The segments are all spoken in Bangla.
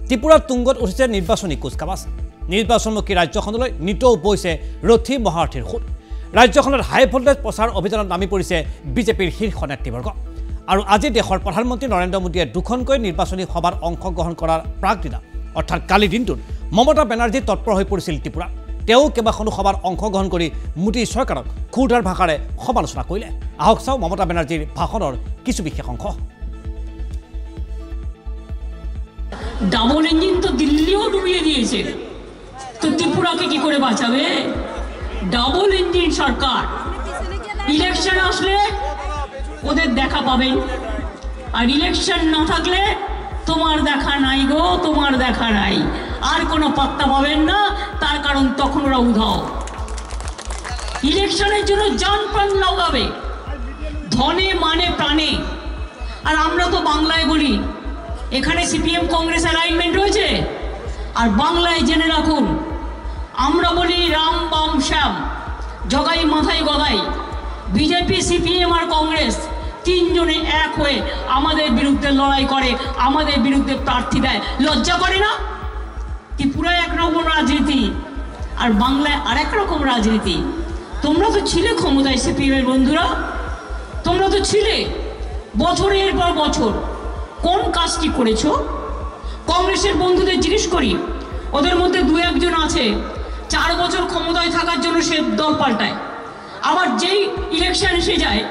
ত্ৰিপুৰাৰ তুংগত উঠিছে নিৰ্বাচনী কুচকাৱাজ নিৰ্বাচনমুখী ৰাজ্যখনলৈ নিতৌ বৈছে ৰথী মহাৰথীৰ সুত ৰাজ্যখনত হাই ভোল্টেজ প্ৰচাৰ অভিযানত নামি পৰিছে বিজেপিৰ শীৰ্ষ নেতৃবৰ্গ আৰু আজি দেশৰ প্ৰধানমন্ত্ৰী নৰেন্দ্ৰ মোদীয়ে দুখনকৈ নিৰ্বাচনী সভাত অংশগ্ৰহণ কৰাৰ প্ৰাকদিনা অৰ্থাৎ কালি দিনটোত মমতা বেনাৰ্জী তৎপৰ হৈ পৰিছিল ত্ৰিপুৰা তেওঁ কেইবাখনো সভাত অংশগ্ৰহণ কৰি মোদী চৰকাৰক ক্ষুদ্ৰ ভাষাৰে সমালোচনা কৰিলে আহক চাওঁ মমতা বেনাৰ্জীৰ ভাষণৰ কিছু বিশেষ অংশ ডাবল ইঞ্জিন তো দিল্লিও ডুবিয়ে দিয়েছে তো ত্রিপুরাকে কি করে বাঁচাবে ডাবল ইঞ্জিন সরকার ইলেকশন আসলে ওদের দেখা পাবেন আর ইলেকশন না থাকলে তোমার দেখা নাই গো তোমার দেখা নাই আর কোনো পাত্তা পাবেন না তার কারণ তখন ওরা উধাও ইলেকশনের জন্য জান প্রাণ লাগাবে ধনে মানে প্রাণে আর আমরা তো বাংলায় বলি এখানে সিপিএম কংগ্রেস অ্যালাইনমেন্ট রয়েছে আর বাংলায় জেনে রাখুন আমরা বলি রাম বাম শ্যাম জগাই মাথায় গদাই বিজেপি সিপিএম আর কংগ্রেস তিনজনে এক হয়ে আমাদের বিরুদ্ধে লড়াই করে আমাদের বিরুদ্ধে প্রার্থী দেয় লজ্জা করে না ত্রিপুরায় একরকম রাজনীতি আর বাংলায় আরেক রকম রাজনীতি তোমরা তো ছিলে ক্ষমতায় সিপিএম এর বন্ধুরা তোমরা তো ছিলে বছরের পর বছর কোন কাজটি করেছো কংগ্রেসের বন্ধুদের জিজ্ঞেস করি ওদের মধ্যে দু একজন আছে 4 বছর ক্ষমতায় থাকার জন্য সে দল পাল্টায় আবার যেই ইলেকশন এসে যায়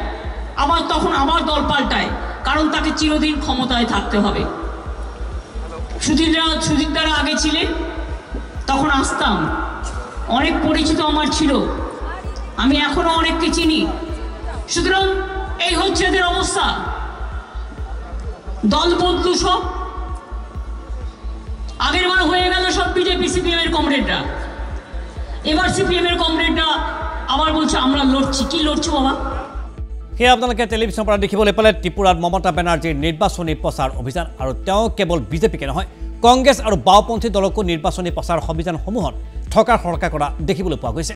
আবার তখন আবার দল পাল্টায় কারণ তাকে চিরদিন ক্ষমতায় থাকতে হবে সুধীরদারা আগে ছিলেন তখন আসতাম অনেক পরিচিত আমার ছিল আমি এখনো অনেককে চিনি সুতরাং এই হচ্ছে এদের অবস্থা দল বদলু সব আগের বার হয়ে গেল সব বিজেপি সিপিএম এর কমরেডরা এবার সিপিএম এর কমরেডরা আবার বলছে আমরা লড়ছি কি লড়ছো বাবা সেয়া আপোনালোকে টেলিভিশ্যনৰ পৰা দেখিবলৈ পালে ত্ৰিপুৰাত মমতা বেনাৰ্জীৰ নিৰ্বাচনী প্ৰচাৰ অভিযান আৰু তেওঁ কেৱল বিজেপিকে নহয় কংগ্ৰেছ আৰু বাওঁপন্থী দলকো নিৰ্বাচনী প্ৰচাৰ অভিযানসমূহত থকা সৰকা কৰা দেখিবলৈ পোৱা গৈছে